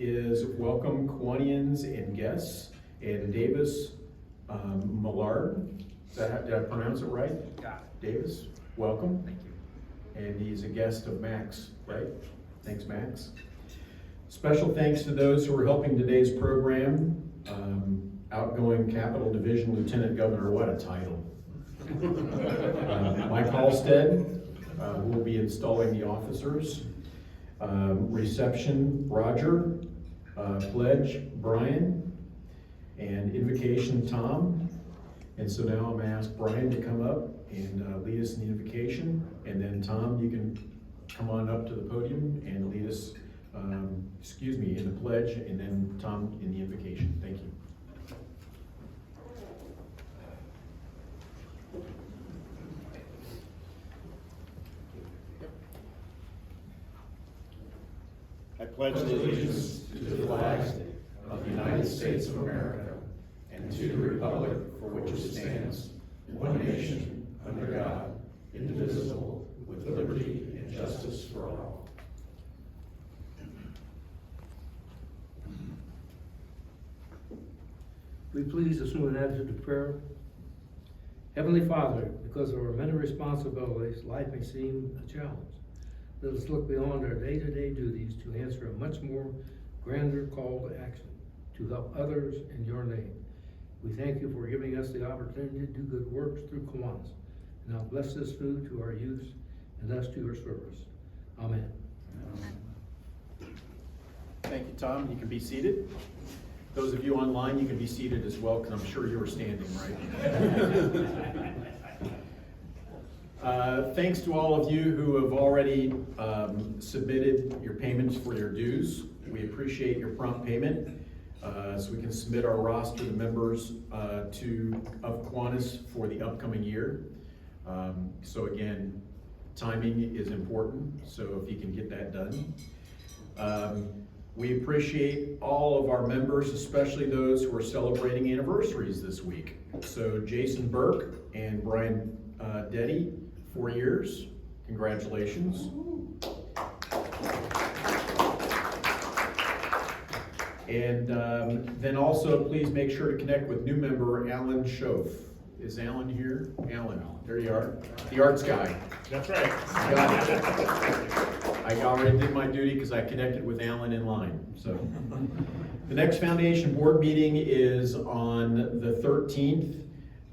is welcome Kiwanians and guests, and Davis Millard. Did I pronounce it right? Got it. Davis, welcome. Thank you. And he's a guest of Max, right? Thanks, Max. Special thanks to those who are helping today's program. Outgoing Capital Division Lieutenant Governor, what a title. Mike Halstead, who will be installing the officers. Reception, Roger. Pledge, Brian. And invocation, Tom. And so now I'm gonna ask Brian to come up and lead us in the invocation. And then Tom, you can come on up to the podium and lead us, in the pledge, and then Tom in the invocation. Thank you. I pledge allegiance to the flag of the United States of America and to the republic for which it stands, one nation, under God, indivisible, with liberty and justice for all. We please assume an attitude of prayer. Heavenly Father, because of our many responsibilities, life may seem a challenge. Let us look beyond our day-to-day duties to answer a much more grander call to action, to help others in your name. We thank you for giving us the opportunity to do good works through Kiwanis. Now bless this food to our use and us to your service. Amen. Thank you, Tom. You can be seated. Those of you online, you can be seated as well, because I'm sure you were standing, right? Thanks to all of you who have already submitted your payments for your dues. We appreciate your prompt payment, so we can submit our roster to members of Kiwanis for the upcoming year. So again, timing is important, so if you can get that done. We appreciate all of our members, especially those who are celebrating anniversaries this week. So Jason Burke and Brian Deddy, 4 years. Congratulations. And then also please make sure to connect with new member Alan Schoaf. Is Alan here? Alan, there you are. The arts guy. That's right. Got it. I already did my duty because I connected with Alan in line. So the next foundation board meeting is on the 13th,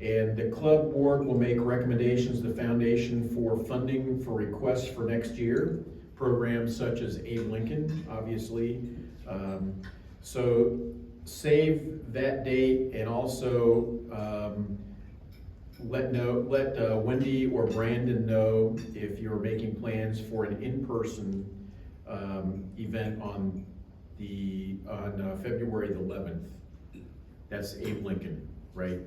and the club board will make recommendations to the foundation for funding for requests for next year. Programs such as Abe Lincoln, obviously. So save that date, and also let Wendy or Brandon know if you're making plans for an in-person event on February the 11th. That's Abe Lincoln, right?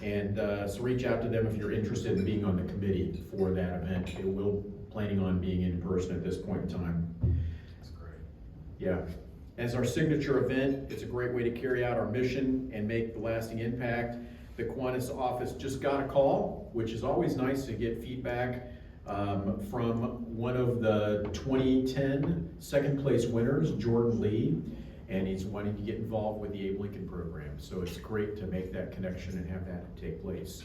And so reach out to them if you're interested in being on the committee for that event. It will planning on being in person at this point in time. That's great. Yeah. As our signature event, it's a great way to carry out our mission and make the lasting impact. The Kiwanis office just got a call, which is always nice to get feedback from one of the 2010 second place winners, Jordan Lee, and he's wanting to get involved with the Abe Lincoln program. So it's great to make that connection and have that take place.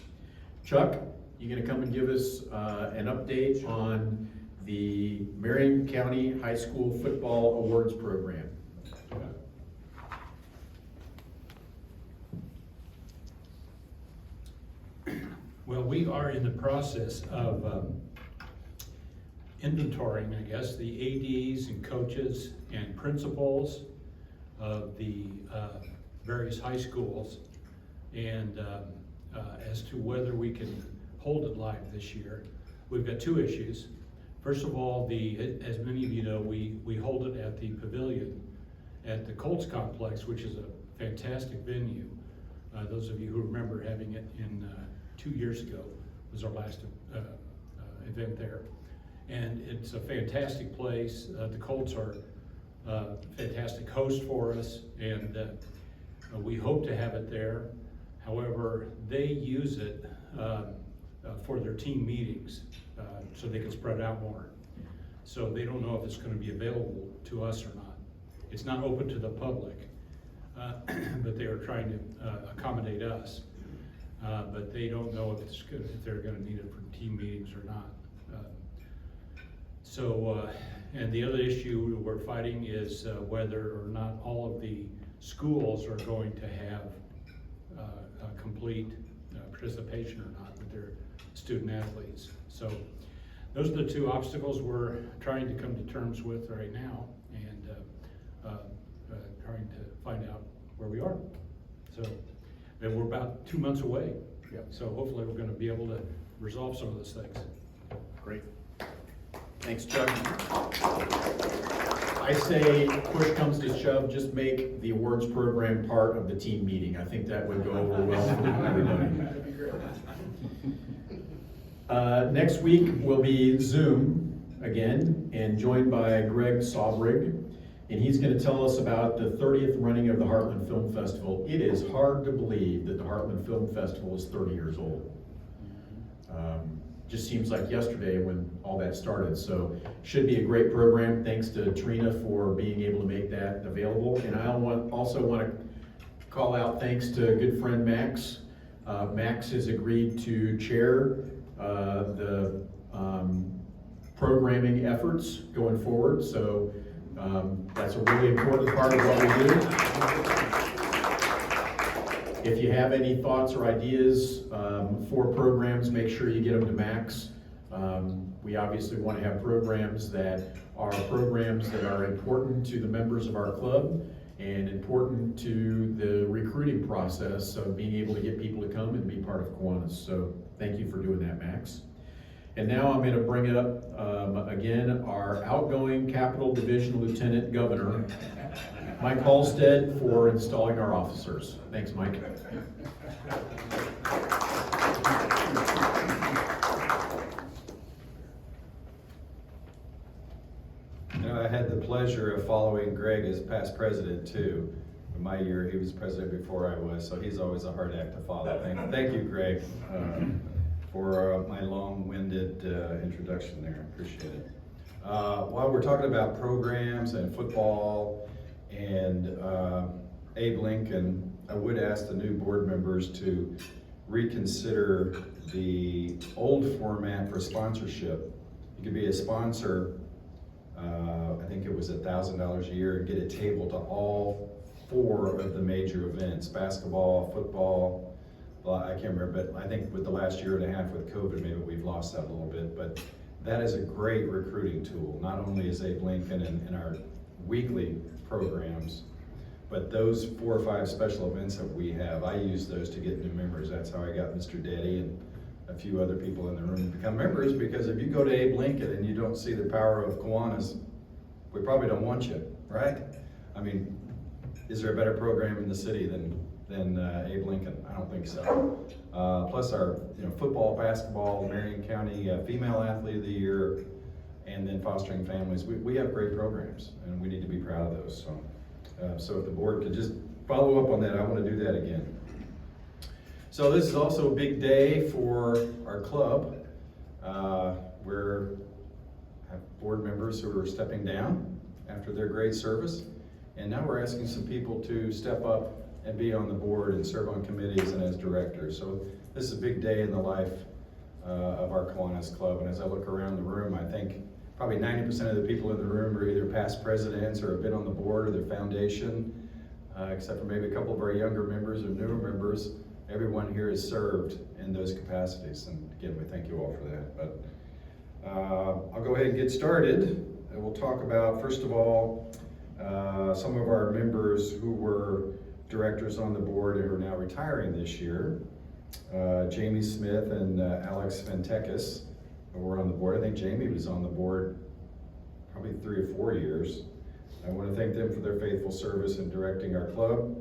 Chuck, you gonna come and give us an update on the Marion County High School Football Awards program? Well, we are in the process of inventorying, I guess, the ADs and coaches and principals of the various high schools, and as to whether we can hold it live this year. We've got two issues. First of all, as many of you know, we hold it at the Pavilion at the Colts Complex, which is a fantastic venue. Those of you who remember having it in 2 years ago was our last event there. And it's a fantastic place. The Colts are a fantastic host for us, and we hope to have it there. However, they use it for their team meetings so they can spread out more. So they don't know if it's going to be available to us or not. It's not open to the public, but they are trying to accommodate us. But they don't know if they're gonna need it for team meetings or not. And the other issue we're fighting is whether or not all of the schools are going to have a complete participation or not with their student athletes. So those are the two obstacles we're trying to come to terms with right now, and trying to find out where we are. So, and we're about 2 months away. Yep. So hopefully we're gonna be able to resolve some of those things. Great. Thanks, Chuck. I say, push comes to shove, just make the awards program part of the team meeting. I think that would go over well for everybody. That'd be great. Next week will be Zoom again, and joined by Greg Sobrig, and he's going to tell us about the 30th running of the Heartland Film Festival. It is hard to believe that the Heartland Film Festival is 30 years old. Just seems like yesterday when all that started. So should be a great program. Thanks to Trina for being able to make that available. And I also want to call out thanks to good friend Max. Max has agreed to chair the programming efforts going forward. So that's a really important part of what we do. If you have any thoughts or ideas for programs, make sure you get them to Max. We obviously want to have programs that are important to the members of our club and important to the recruiting process of being able to get people to come and be part of Kiwanis. So thank you for doing that, Max. And now I'm going to bring up again our outgoing Capital Division Lieutenant Governor, Mike Halstead, for installing our officers. Thanks, Mike. You know, I had the pleasure of following Greg as past president too. In my year, he was president before I was, so he's always a hard act to follow. Thank you, Greg, for my long-winded introduction there. Appreciate it. While we're talking about programs and football and Abe Lincoln, I would ask the new board members to reconsider the old format for sponsorship. You could be a sponsor, I think it was $1,000 a year, and get a table to all 4 of the major events: basketball, football. Well, I can't remember, but I think with the last year and a half with COVID, maybe we've lost that a little bit. But that is a great recruiting tool. Not only is Abe Lincoln in our weekly programs, but those 4 or 5 special events that we have, I use those to get new members. That's how I got Mr. Daddy and a few other people in the room to become members, because if you go to Abe Lincoln and you don't see the power of Kiwanis, we probably don't want you, right? I mean, is there a better program in the city than Abe Lincoln? I don't think so. Plus our football, basketball, Marion County Female Athlete of the Year, and then fostering families. We have great programs, and we need to be proud of those. So if the board could just follow up on that, I want to do that again. So this is also a big day for our club. We have board members who are stepping down after their great service, and now we're asking some people to step up and be on the board and serve on committees and as directors. So this is a big day in the life of our Kiwanis Club, and as I look around the room, I think probably 90% of the people in the room are either past presidents or have been on the board or their foundation, except for maybe a couple of our younger members or newer members. Everyone here has served in those capacities, and again, we thank you all for that. But I'll go ahead and get started, and we'll talk about, first of all, some of our members who were directors on the board and who are now retiring this year. Jamie Smith and Alex Ventekis were on the board. I think Jamie was on the board probably 3 or 4 years. I want to thank them for their faithful service in directing our club,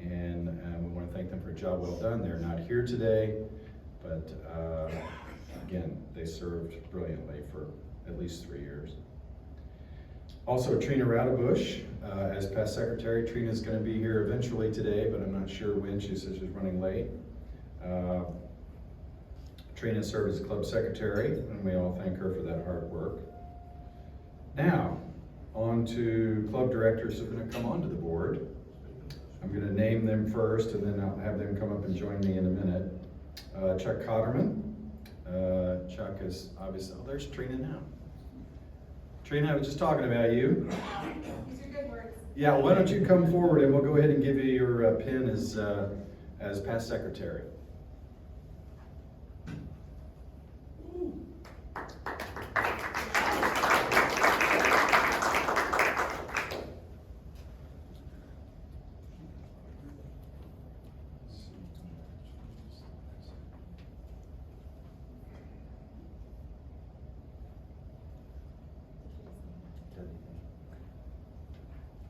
and we want to thank them for a job well done. They're not here today, but again, they served brilliantly for at least 3 years. Also, Trina Radebush as past secretary. Trina's going to be here eventually today, but I'm not sure when. She says she's running late. Trina served as club secretary, and we all thank her for that hard work. Now, On to club directors who are gonna come onto the board. I'm gonna name them first and then I'll have them come up and join me in a minute. Chuck Cotterman. Chuck is obviously, oh, there's Trina now. Trina, I was just talking about you. These are good words. Yeah, why don't you come forward and we'll go ahead and give you your pin as past secretary.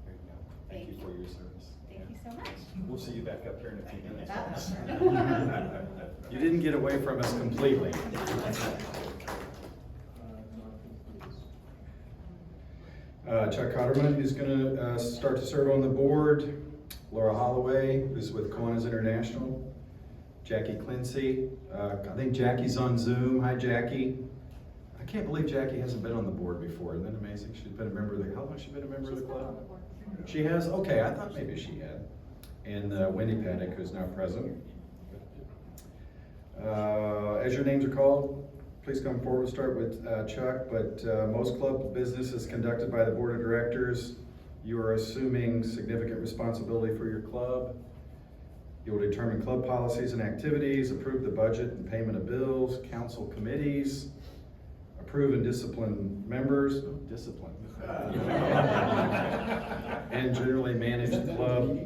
There you go. Thank you for your service. Thank you so much. We'll see you back up here in a few minutes. Uh-oh. You didn't get away from us completely. Chuck Cotterman, who's going to start to serve on the board. Laura Holloway, who's with Kiwanis International. Jackie Clincy. I think Jackie's on Zoom. Hi, Jackie. I can't believe Jackie hasn't been on the board before. Isn't that amazing? She's been a member of the, how long has she been a member of the club? She has? Okay, I thought maybe she had. And Wendy Paddock, who's now present. As your names are called, please come forward. We'll start with Chuck, but most club business is conducted by the board of directors. You are assuming significant responsibility for your club. You will determine club policies and activities, approve the budget and payment of bills, council committees, approve and discipline members, and generally manage the club.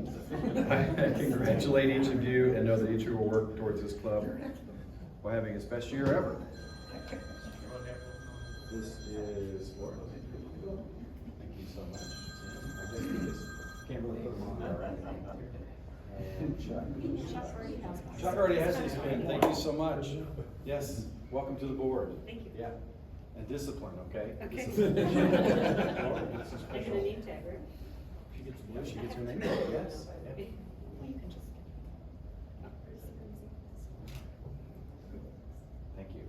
I congratulate each of you and know that each of you will work towards this club while having its best year ever. This is Laura. Thank you so much. I guess we just can't really put them on there, right? And Chuck. Chuck already has his pin. Thank you so much. Yes, welcome to the board. Thank you. Yeah, and discipline, okay? Okay. Discipline. I get a name tag, right? She gets her name tag, yes. Well, you can just. Thank you.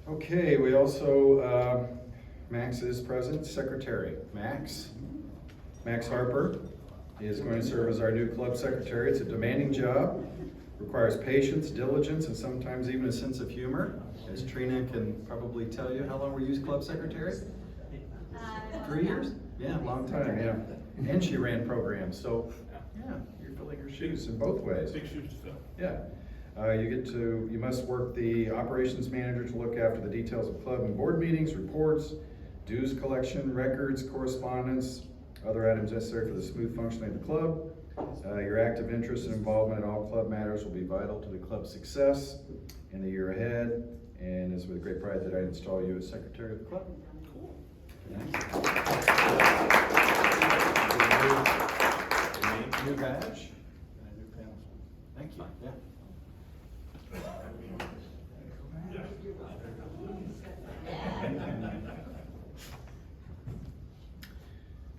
Okay, we also, Max is present, secretary. Max Harper is going to serve as our new club secretary. It's a demanding job, requires patience, diligence, and sometimes even a sense of humor. As Trina can probably tell you, how long were you club secretary? 3 years? Yeah, long time, yeah. And she ran programs, so, yeah, you're filling her shoes in both ways. Big shoes to fill. Yeah. You must work the operations manager to look after the details of club and board meetings, reports, dues collection, records, correspondence, other items necessary for the smooth functioning of the club. Your active interest and involvement in all club matters will be vital to the club's success in the year ahead. And it's with great pride that I install you as secretary of the club. Cool. New badge and a new pen. Thank you. Yeah.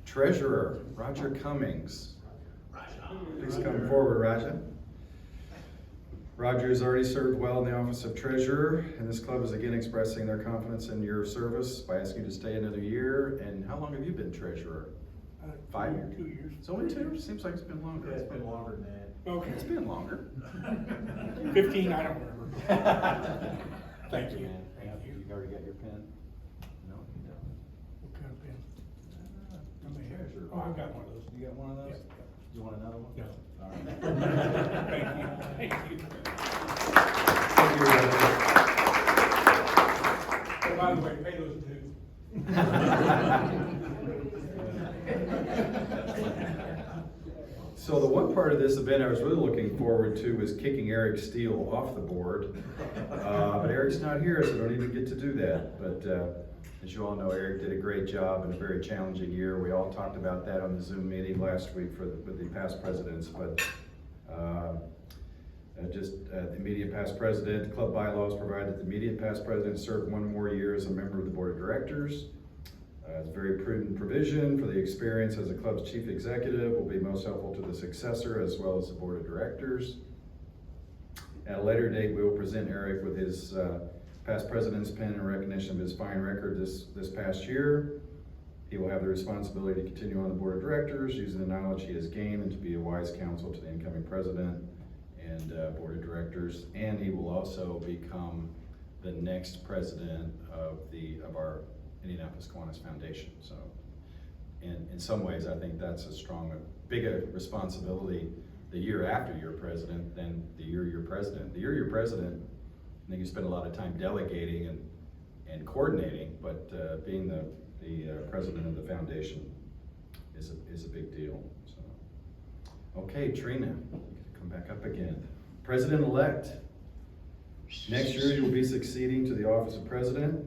Treasurer, Roger Cummings. Please come forward, Raja. Roger has already served well in the office of treasurer, and this club is again expressing their confidence in your service by asking you to stay another year. And how long have you been treasurer? 5 years? 2 years. It's only 2? Seems like it's been longer. Yeah, it's been longer than that. Okay. It's been longer. 15, I don't remember. Thank you. Thank you. You've already got your pen? No, you don't. What kind of pen? Treasurer. Oh, I've got one of those. You got one of those? Yeah. You want another one? No. All right. Thank you. Thank you. Thank you, Roger. Oh, by the way, pay those dues. So the one part of this event I was really looking forward to was kicking Eric Steele off the board. But Eric's not here, so I don't even get to do that. But as you all know, Eric did a great job in a very challenging year. We all talked about that on the Zoom meeting last week with the past presidents. But the immediate past president, the club bylaws provide that the immediate past president serve 1 more year as a member of the board of directors. It's a very prudent provision for the experience as the club's chief executive will be most helpful to the successor as well as the board of directors. At a later date, we will present Eric with his past president's pin in recognition of his fine record this past year. He will have the responsibility to continue on the board of directors, using the knowledge he has gained, and to be a wise counsel to the incoming president and board of directors. And he will also become the next president of our Indianapolis Kiwanis Foundation. So in some ways, I think that's bigger responsibility the year after you're president than the year you're president. The year you're president, I think you spend a lot of time delegating and coordinating, but being the president of the foundation is a big deal. So, okay, Trina, come back up again. President-elect. Next year, you will be succeeding to the office of president.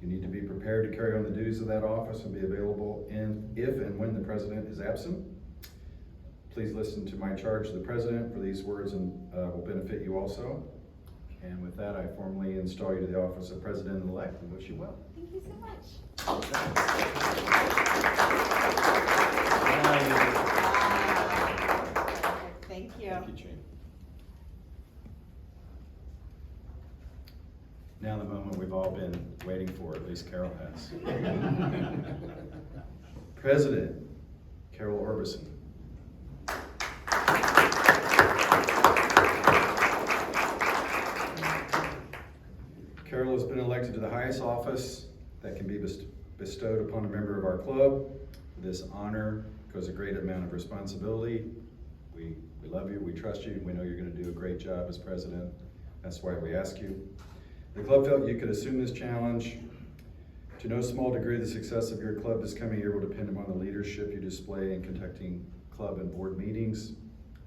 You need to be prepared to carry on the duties of that office and be available if and when the president is absent. Please listen to my charge to the president, for these words and will benefit you also. And with that, I formally install you to the office of president-elect and wish you well. Thank you so much. Thank you. Thank you, Gene. Now the moment we've all been waiting for, at least Carol has. President Carol Orbison. Carol has been elected to the highest office that can be bestowed upon a member of our club. This honor goes a great amount of responsibility. We love you, we trust you, we know you're going to do a great job as president. That's why we ask you. The club felt you could assume this challenge. To no small degree, the success of your club this coming year will depend upon the leadership you display in conducting club and board meetings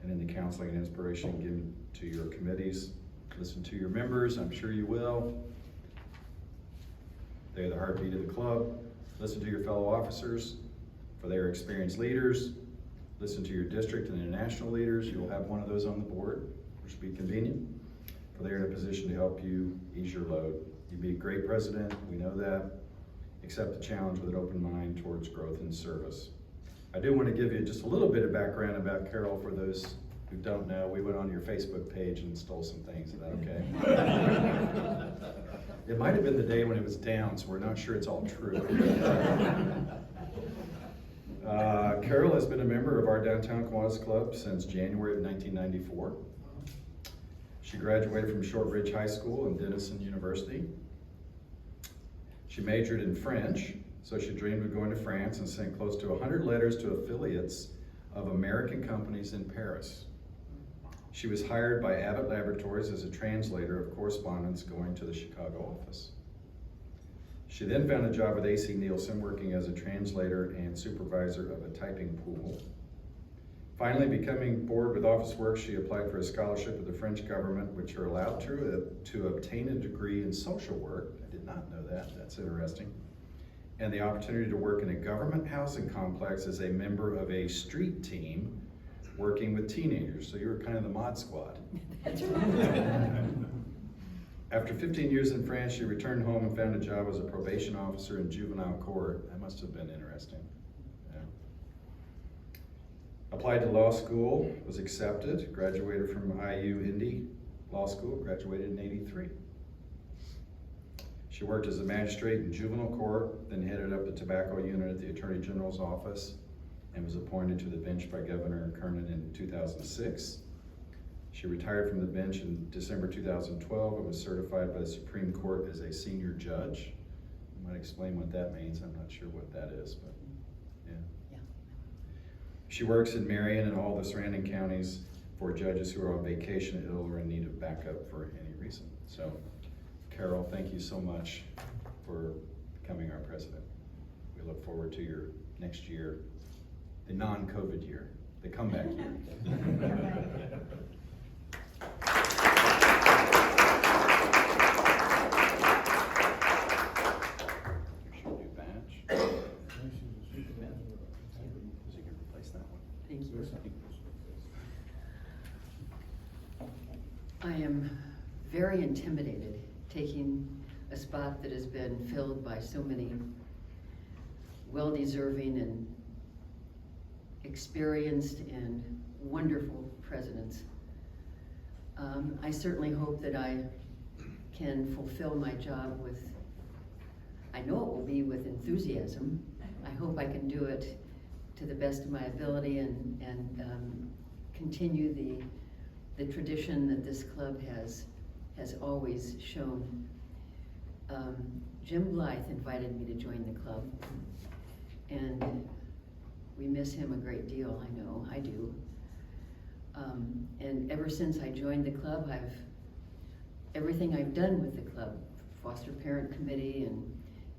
and in the counseling and inspiration given to your committees. Listen to your members, I'm sure you will. They are the heartbeat of the club. Listen to your fellow officers, for they are experienced leaders. Listen to your district and international leaders. You'll have one of those on the board, which will be convenient, for they are in a position to help you ease your load. You'd be a great president, we know that. Accept the challenge with an open mind towards growth and service. I do want to give you just a little bit of background about Carol for those who don't know. We went on your Facebook page and stole some things, is that okay? It might have been the day when it was down, so we're not sure it's all true. Carol has been a member of our Downtown Kiwanis Club since January of 1994. She graduated from Shortridge High School and Denison University. She majored in French, so she dreamed of going to France and sent close to 100 letters to affiliates of American companies in Paris. She was hired by Abbott Laboratories as a translator of correspondence going to the Chicago office. She then found a job with AC Nielsen, working as a translator and supervisor of a typing pool. Finally, becoming bored with office work, she applied for a scholarship with the French government, which her allowed to obtain a degree in social work. I did not know that, that's interesting. And the opportunity to work in a government housing complex as a member of a street team working with teenagers. So you were kind of the mod squad. That's right. After 15 years in France, she returned home and found a job as a probation officer in juvenile court. That must have been interesting. Yeah. Applied to law school, was accepted, graduated from Indy Law School, graduated in '83. She worked as a magistrate in juvenile court, then headed up the tobacco unit at the Attorney General's office, and was appointed to the bench by Governor Kernan in 2006. She retired from the bench in December 2012 and was certified by the Supreme Court as a senior judge. You might explain what that means. I'm not sure what that is, but yeah. She works in Marion and all the surrounding counties for judges who are on vacation, ill, or in need of backup for any reason. So, Carol, thank you so much for becoming our president. We look forward to your next year, the non-COVID year, the comeback year. Here's your new badge. So you can replace that one. Thank you. I am very intimidated taking a spot that has been filled by so many well-deserving and experienced and wonderful presidents. I certainly hope that I can fulfill my job with, I know it will be with enthusiasm. I hope I can do it to the best of my ability and continue the tradition that this club has always shown. Jim Blythe invited me to join the club, and we miss him a great deal, I know, I do. And ever since I joined the club, everything I've done with the club, foster parent committee and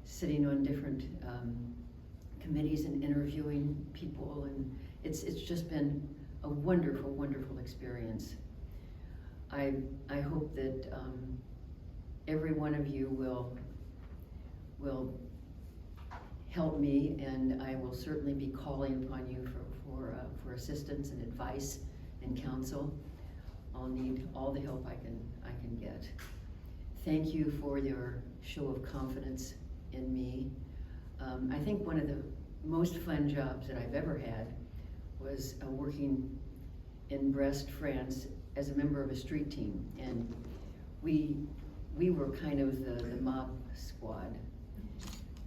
sitting on different committees and interviewing people, and it's just been a wonderful, wonderful experience. I hope that every one of you will help me, and I will certainly be calling upon you for assistance and advice and counsel. I'll need all the help I can get. Thank you for your show of confidence in me. I think one of the most fun jobs that I've ever had was working in Brest, France, as a member of a street team, and we were kind of the mob squad.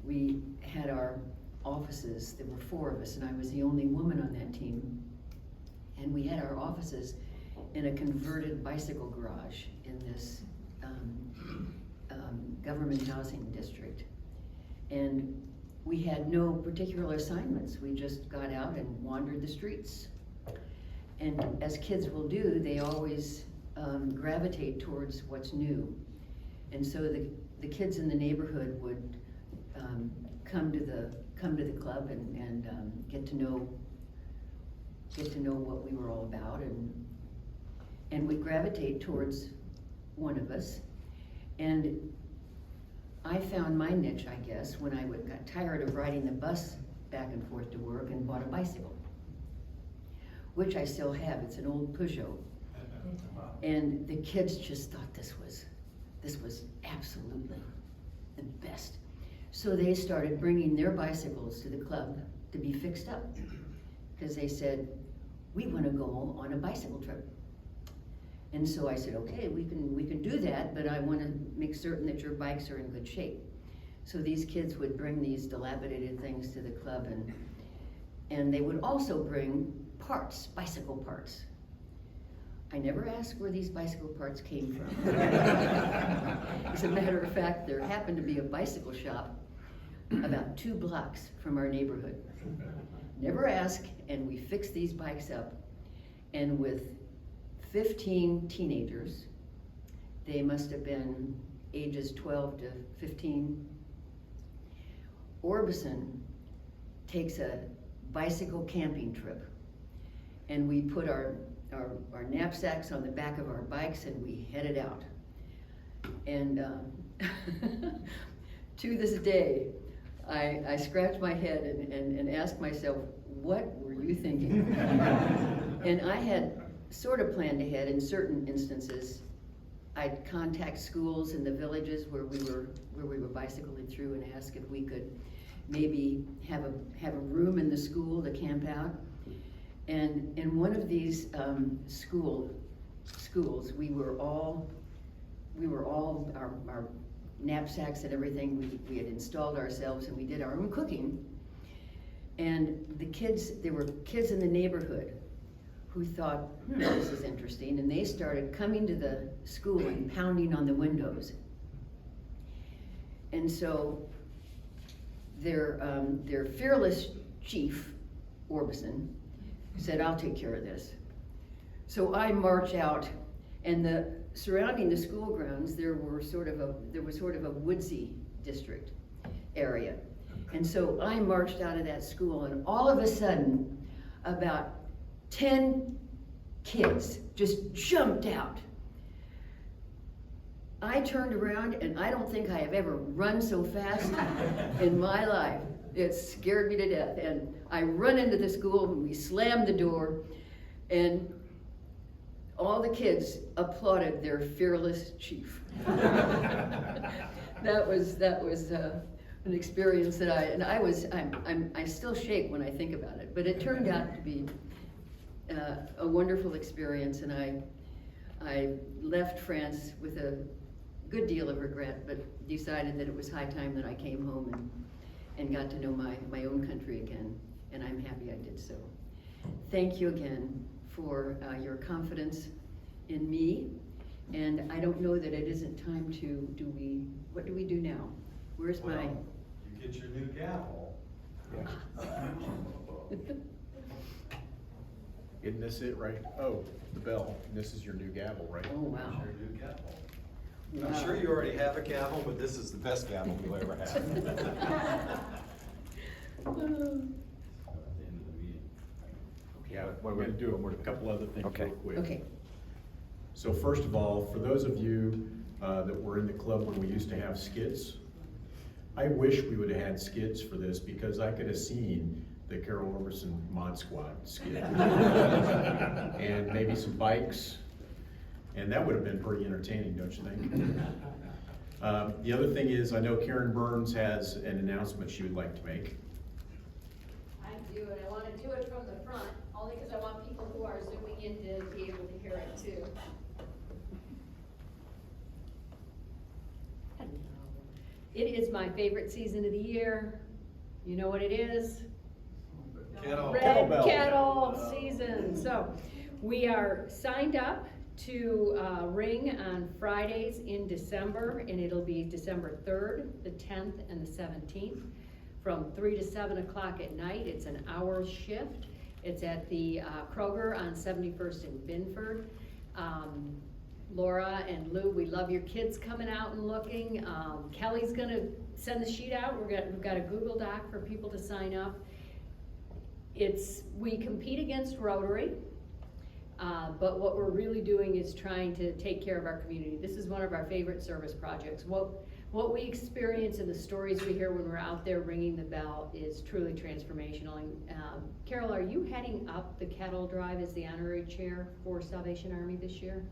We had our offices, there were 4 of us, and I was the only woman on that team, and we had our offices in a converted bicycle garage in this government housing district. And we had no particular assignments. We just got out and wandered the streets. And as kids will do, they always gravitate towards what's new. And so the kids in the neighborhood would come to the club and get to know what we were all about, and we'd gravitate towards one of us. And I found my niche, I guess, when I got tired of riding the bus back and forth to work and bought a bicycle, which I still have. It's an old Peugeot. And the kids just thought this was absolutely the best. So they started bringing their bicycles to the club to be fixed up, because they said, we want to go on a bicycle trip. And so I said, okay, we can do that, but I want to make certain that your bikes are in good shape. So these kids would bring these dilapidated things to the club, and they would also bring parts, bicycle parts. I never asked where these bicycle parts came from. As a matter of fact, there happened to be a bicycle shop about 2 blocks from our neighborhood. Never asked, and we fixed these bikes up. And with 15 teenagers, they must have been ages 12 to 15, Orbison takes a bicycle camping trip, and we put our knapsacks on the back of our bikes and we headed out. And to this day, I scratch my head and ask myself, what were you thinking? And I had sort of planned ahead. In certain instances, I'd contact schools in the villages where we were bicycling through and ask if we could maybe have a room in the school to camp out. And in one of these schools, we were all our knapsacks and everything, we had installed ourselves, and we did our own cooking. And there were kids in the neighborhood who thought, this is interesting, and they started coming to the school and pounding on the windows. And so their fearless chief, Orbison, said, I'll take care of this. So I march out, and surrounding the school grounds, there was sort of a woodsy district area. And so I marched out of that school, and all of a sudden, about 10 kids just jumped out. I turned around, and I don't think I have ever run so fast in my life. It scared me to death. And I run into the school, and we slammed the door, and all the kids applauded their fearless chief. That was an experience that I still shake when I think about it. But it turned out to be a wonderful experience, and I left France with a good deal of regret, but decided that it was high time that I came home and got to know my own country again, and I'm happy I did so. Thank you again for your confidence in me, and I don't know that it isn't time to, what do we do now? Where's my? Well, you get your new gavel. Isn't this it, right? Oh, the bell. This is your new gavel, right? Oh, wow. Your new gavel. Wow. I'm sure you already have a gavel, but this is the best gavel you'll ever have. At the end of the meeting. Yeah, what we're gonna do, a couple other things real quick. Okay. So first of all, for those of you that were in the club when we used to have skits, I wish we would have had skits for this because I could have seen the Carol Roberson Mod Squad skit. And maybe some bikes, and that would have been pretty entertaining, don't you think? The other thing is, I know Karen Burns has an announcement she would like to make. I do, and I want to do it from the front, only because I want people who are zooming in to be able to hear it too. It is my favorite season of the year. You know what it is? Kettle. Red Kettlebell. Kettle season. So we are signed up to ring on Fridays in December, and it'll be December 3rd, the 10th, and the 17th, from 3 to 7 o'clock at night. It's an hour shift. It's at the Kroger on 71st and Binford. Laura and Lou, we love your kids coming out and looking. Kelly's gonna send the sheet out. We've got a Google Doc for people to sign up. We compete against Rotary, but what we're really doing is trying to take care of our community. This is one of our favorite service projects. What we experience and the stories we hear when we're out there ringing the bell is truly transformational. And Carol, are you heading up the Kettle Drive as the honorary chair for Salvation Army this year?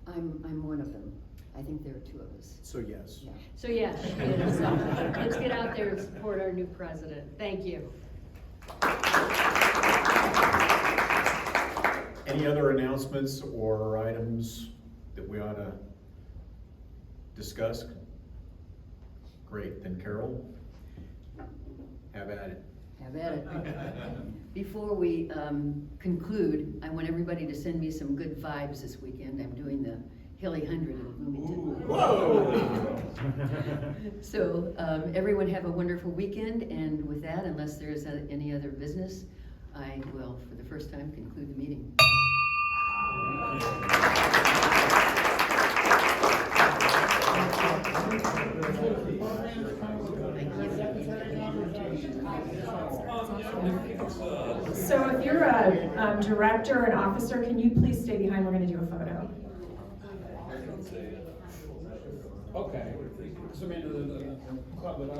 I'm one of them. I think there are two of us. So yes. Yeah. So yes, she is. So let's get out there and support our new president. Thank you. Any other announcements or items that we ought to discuss? Great, then Carol, have at it. Have at it. Before we conclude, I want everybody to send me some good vibes this weekend. I'm doing the Hilly 100 in Bloomington. Whoa! So everyone have a wonderful weekend, and with that, unless there's any other business, I will, for the first time, conclude the meeting. So if you're a director or an officer, can you please stay behind? We're going to do a photo. Okay. So I mean, the club that I